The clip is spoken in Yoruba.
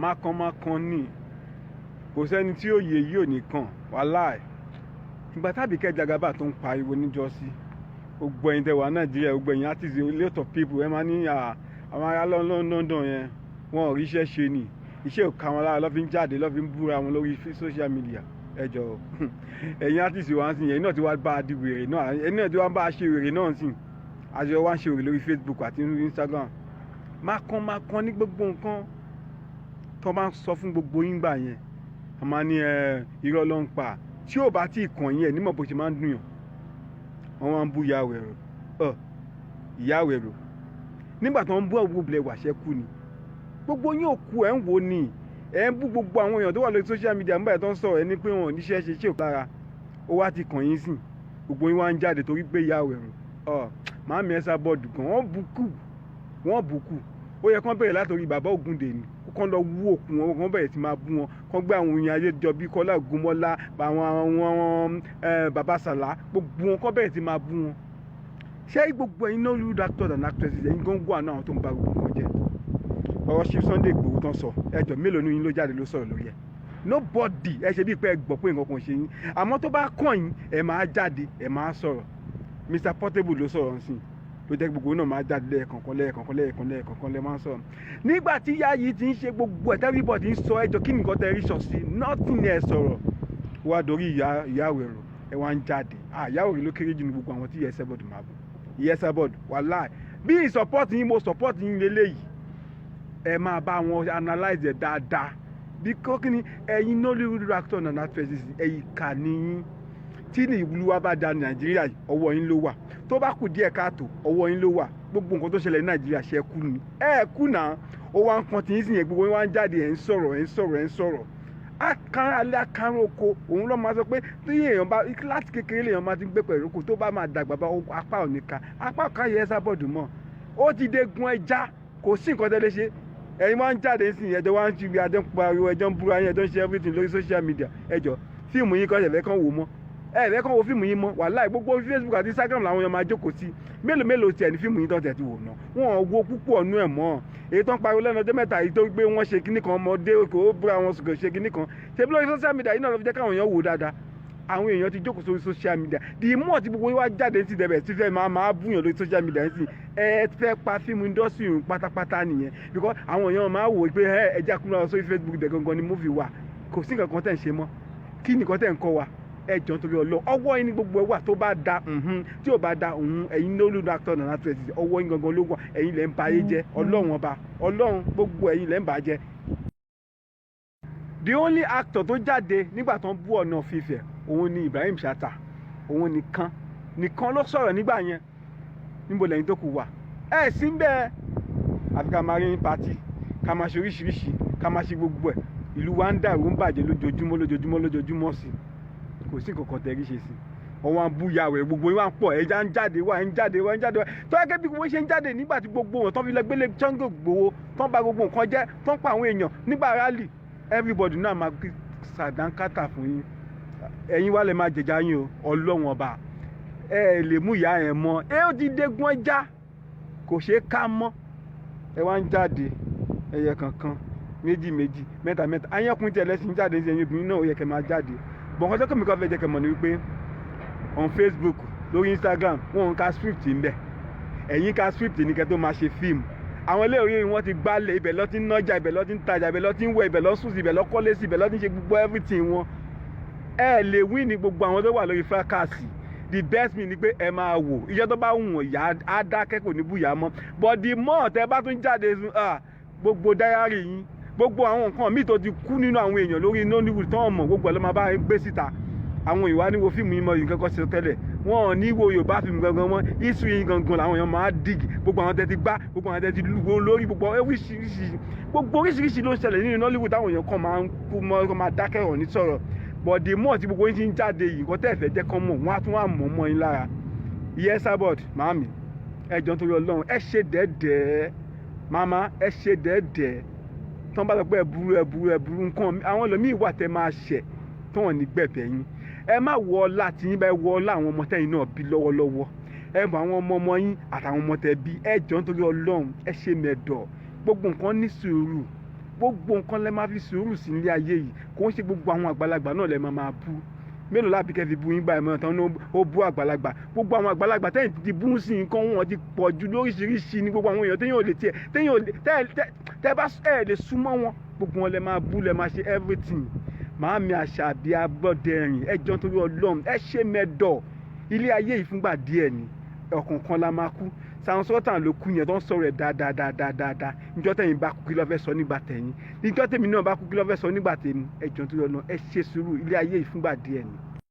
mákan ní kò sẹ́ni tí ó yẹ yìí ò ní kàn wàláì. Ìgbà t'Àbíkẹ́ Jagaba tó ń pariwo níjọ́sí gbogbo ẹ̀yin tẹ́ wà Nàìjíríà gbogbo ẹ̀yin artist a lot of people ẹ máa ní àwọn ará London yẹn wọn ò ríṣẹ́ ṣe ni iṣẹ́ ò ká wọn lára lọ́ fi ń jáde lọ́ fi ń búra wọn lórí social media ẹ jọ̀ọ́ ẹ̀yin artist wa ń sìn ẹ̀yin náà ti wá bá a di wèrè náà ẹ̀yin náà ti wá bá a ṣe wèrè náà sìn àjọ wa ń ṣe wèrè lórí Facebook àti Instagram mákan ní gbogbo nǹkan tó bá ń sọ fún gbogbo yín gbà yẹn a máa ní irọ́ ló ń pa tí ò bá tí ì kàn yín ẹ̀ nímọ̀ bó ṣe máa ń dùn yàn wọ́n máa ń bú ìyá Àwẹ̀rò nígbà tó ń bú ọ̀gbọ̀n wàṣẹ́kù ni gbogbo yín òkú ẹ̀ ń wò ni ẹ̀ ń bú gbogbo àwọn èèyàn tó wà lórí social media nígbà tó ń sọ̀rọ̀ ẹni pé wọn ò níṣẹ́ ṣe lára ó wá ti kàn yín sìn gbogbo yín wá ń jáde torí pé ìyá Àwẹ̀rò Màámi Esabod gan wọ́n bùkù ó yẹ kán bẹ̀rẹ̀ látòrí bàbá Ògúndé ni kán lọ wú òkú wọn kán bẹ̀rẹ̀ sí máa bú wọn kán gbé àwọn oyin Ayéjọbí Kọ́lá Ògúnmọ́lá àwọn bàbá Sàlá gbogbo wọn kán bẹ̀rẹ̀ sí máa bú wọn. Ṣé gbogbo ẹ̀yin Nollywood actors and actresses ẹ̀yin gbọ́ngbọ́n àná àwọn tó ń ba gbogbo wọn jẹ́ ọ̀rọ̀ Chief Sunday Igboho tán sọ ẹjọ́ mélòó ní yín ló jáde ló sọ̀rọ̀ lórí ẹ̀ nobody ẹ ṣe bíi pé ẹ gbọ́ pé nǹkan kan ṣe yín àmọ́ tó bá kàn yín ẹ máa jáde ẹ máa sọ̀rọ̀ Mr Portable ló sọ̀rọ̀ sí ló jẹ́ gbogbo náà máa jáde lẹ́ẹ̀kọ̀ọ̀kan lẹ́ẹ̀ máa ń sọ̀rọ̀ nígbà tí ìyá yìí ti ń ṣe gbogbo ẹ̀ everybody ń sọ ẹjọ́ kí nìkan tẹ́ rí sọ sí nothing ẹ̀ sọ̀rọ̀ wá dorí ìyá Àwẹ̀rò ẹ wá ń jáde ìyá Àwẹ̀rò ló kéré jù ní gbogbo àwọn tí ìyá Esabod máa bọ̀ ìyá Esabod wàláì bí support yín mo support yín lélẹ́yìí ẹ máa bá wọn analyse ẹ̀ dáadáa bí kọ́kíní ẹ̀yin Nollywood actors and actresses ẹ̀yìn kà níyìn tí ní ìlú wa bá da Nàìjíríà ọwọ́ yín ló wà tó bá kù díẹ̀ káàtó ọwọ́ yín ló wà gbogbo nǹkan tó ṣẹlẹ̀ ní Nàìjíríà ṣe kú ni kú náà ó wá ń pọn tí yín sì yẹn gbogbo yín wá ń jáde ẹ̀ ń sọ̀rọ̀ alẹ́ akárùn oko òun ló máa sọ pé tí èèyàn bá láti kékeré lèèyàn máa ti gbé pẹ̀lú oko tó bá máa dàgbà bá apá ò ní ka apá ò ká yẹ Esabod mọ́ ó ti dé gun ẹja kò sí nǹkan tẹ́lẹ̀ ṣe ẹ̀yin máa ń jáde sí ẹjọ́ wá ń ṣe ibi adé ń pariwo ẹjọ́ ń búra yín ẹjọ́ ń ṣe everything lórí social media ẹjọ́ fíìmù yín kan ṣẹ̀fẹ̀ kan wò mọ́ ẹ̀fẹ̀ kan wo fíìmù yín mọ́ wàláì gbogbo Facebook àti Instagram làwọn èèyàn máa jókòó sí mélòó tiẹ̀ ní fíìmù yín tó tẹ̀ ti wò ná wọn wo púpọ̀ ọ̀nù ẹ̀ mọ́ èyí tó ń pariwo lẹ́nu ọjọ́ mẹ́ta yìí tó gbé wọn ṣe kinní kan ọmọdé kò ó búra wọn sùgbọ́n ṣe kinní kan ṣe bí lórí social media yìí náà ló fi jẹ́ káwọn èèyàn wò dáadáa àwọn èèyàn ti jókòó sórí social media di mọ́ tí gbogbo yín wá jáde sí dẹ̀bẹ̀ sí fẹ́ máa búyàn lórí social media yìí sí ẹ fẹ́ pa fíìmù industry run pátápátá nìyẹn because àwọn èèyàn máa wò pé ẹ jẹ́ àkúrò lọ sórí Facebook dẹ̀ gangan ni movie wà kò sí nǹkan kan tẹ̀ ń ṣe mọ́ kí nìkan tẹ̀ ń kọ́ wa ẹ jọ nítorí Ọlọ́run ọwọ́ yín ní gbogbo ẹ wà tó bá da tí ò bá da ẹ̀yin Nollywood actors and actresses ọwọ́ yín gangan ló wà ẹ̀yin lẹ́ ń ba ayé jẹ́ Ọlọ́run gbogbo ẹ̀yin lẹ́ ń bà á jẹ́. The only actor tó jáde nígbà tó ń bú Ọ̀nà of Ifẹ̀ òun ni Ibrahim Chatta òun nìkan ló sọ̀rọ̀ nígbà yẹn níbo lẹ́yìn tó kù wà ẹ sí bẹ́ẹ̀ àfi ká máa rí ní pati ká máa ṣe oríṣiríṣi ká máa ṣe gbogbo ẹ̀ ìlú wa ń dàrú ń bàjẹ́ lójoojúmọ́ sí kò sí nǹkan kan tẹ̀rí ṣe sí ọwọ́ à ń bú ìyá rẹ̀ gbogbo yín wá ń pọ̀ ẹja ń jáde wá tó yẹ kí bí gbogbo ṣe ń jáde nígbà tí gbogbo wọn tó fi lọ gbélé Sunday Igboho tó ń ba gbogbo nǹkan jẹ́ tó ń pa àwọn èèyàn nígbà rally everybody náà máa fi sàdánkátà fún yín ẹ̀yin wá lè máa jẹ̀jà yín o Ọlọ́run ọba ẹ lè mú ìyá ẹ̀ mọ́ ó ti dégun ẹja kò ṣeé ká mọ́ ẹ wá ń jáde ẹyẹ kankan méjì mẹ́ta ayẹ́kùn tí ẹlẹ́sìn jáde sí ẹ̀yin obìnrin náà ó yẹ kẹ́ máa jáde bọ̀ǹkan tó kọ́ mi kọ́ fẹ́ jẹ́ kẹ́ mọ̀ ní wípé on Facebook lórí Instagram wọn ń ka script ń bẹ̀ ẹ̀yin ka script ní kẹ́ tó máa ṣe fíìmù àwọn ilé orí wọn ti gbálẹ̀ ibẹ̀ lọ́ ti ń nájà ibẹ̀ lọ́ ti ń tajà ibẹ̀ lọ́ ti ń wẹ̀ ibẹ̀ lọ́ sùn sí ibẹ̀ lọ́ kọ́lé sí ibẹ̀ lọ́ ti ń ṣe gbogbo everything wọn ẹ lè win ní gbogbo àwọn tó wà lórí fákàsì the best me ni pé ẹ máa wò iṣẹ́ tó bá wù wọ́n yá á dákẹ́ kò ní bùyà mọ́ but the more tẹ bá tún jáde gbogbo diary yín gbogbo àwọn nǹkan míì tó ti kú nínú àwọn èèyàn lórí Nollywood tán ọmọ gbogbo ẹ̀ ló máa bá gbé síta àwọn ìwà níwo fíìmù yìí mọ yìí kankan ṣe tẹ́lẹ̀ wọn ò ní wo Yorùbá fíìmù gangan mọ́ history yìí gangan làwọn èèyàn máa dig gbogbo àwọn tẹ́ ti gbá gbogbo àwọn tẹ́ ti lù lórí gbogbo oríṣiríṣi ló ń ṣẹlẹ̀ nínú Nollywood táwọn èèyàn kan máa ń kú mọ́ máa dákẹ́ ọ̀ ní sọ̀rọ̀ but the more tí gbogbo yín ti ń jáde yìí nǹkan tẹ́ fẹ́ jẹ́ kán mọ̀ wọ́n á tún wà mọ́ yín lára ìyá Esabod màámi ẹ jọ̀ọ́ nítorí Ọlọ́run ẹ ṣe dẹ́ẹ̀dẹ́ẹ́ màmá ẹ ṣe dẹ́ẹ̀dẹ́ẹ́ tí wọ́n bá sọ pé ẹ̀bùrú nǹkan àwọn ẹlòmíì wà tẹ́ máa ṣẹ̀ tí wọ́n ní gbẹ̀bẹ̀ yín ẹ má wọ ọlá tí yín bá wọ ọlá àwọn ọmọ tẹ́yìn náà bí lọ́wọ́lọ́wọ́ ẹ mọ àwọn ọmọ yín àtàwọn ọmọ tẹ́ bí ẹ jọ̀ọ́ nítorí Ọlọ́run ẹ ṣe mẹ̀dọ̀ gbogbo nǹkan ní sùúrù gbogbo nǹkan lẹ máa fi sùúrù sí ilé ayé yìí kò ń ṣe gbogbo àwọn àgbàlagbà náà lẹ máa bú mélòó lábí kẹ́ fi bú yín báyìí mọ́ tán ó bú àgbàlagbà gbogbo àwọn àgbàlagbà tẹ́yìn ti bú sí nǹkan wọn ti pọ̀ ju lóríṣiríṣi ní gbogbo àwọn èèyàn téèyàn ò lè tiẹ̀ téèyàn ò lè tẹ́ bá lè súnmọ́ wọn gbogbo wọn lẹ máa bú lẹ máa ṣe everything Màámi Àṣàbí Abọ́dẹrìn ẹ jọ̀ọ́ nítorí Ọlọ́run ẹ ṣe mẹ́dọ̀ ilé ayé yìí fúngbà díẹ̀ ni ọ̀kọ̀ọ̀kan la máa kú Sam Sultan ló kú yẹn tó ń sọ̀rọ̀ ẹ̀ dáadáa níjọ́ tẹ̀yìn bá kú kí ló fẹ́ sọ nígbà tẹ̀yìn níjọ́ tèmi náà bá kú kí ló fẹ́ sọ nígbà tèmi ẹ jọ̀ọ́ nítorí Ọlọ́run ẹ ṣe sùúrù ilé ayé yìí fúngbà díẹ̀ ni.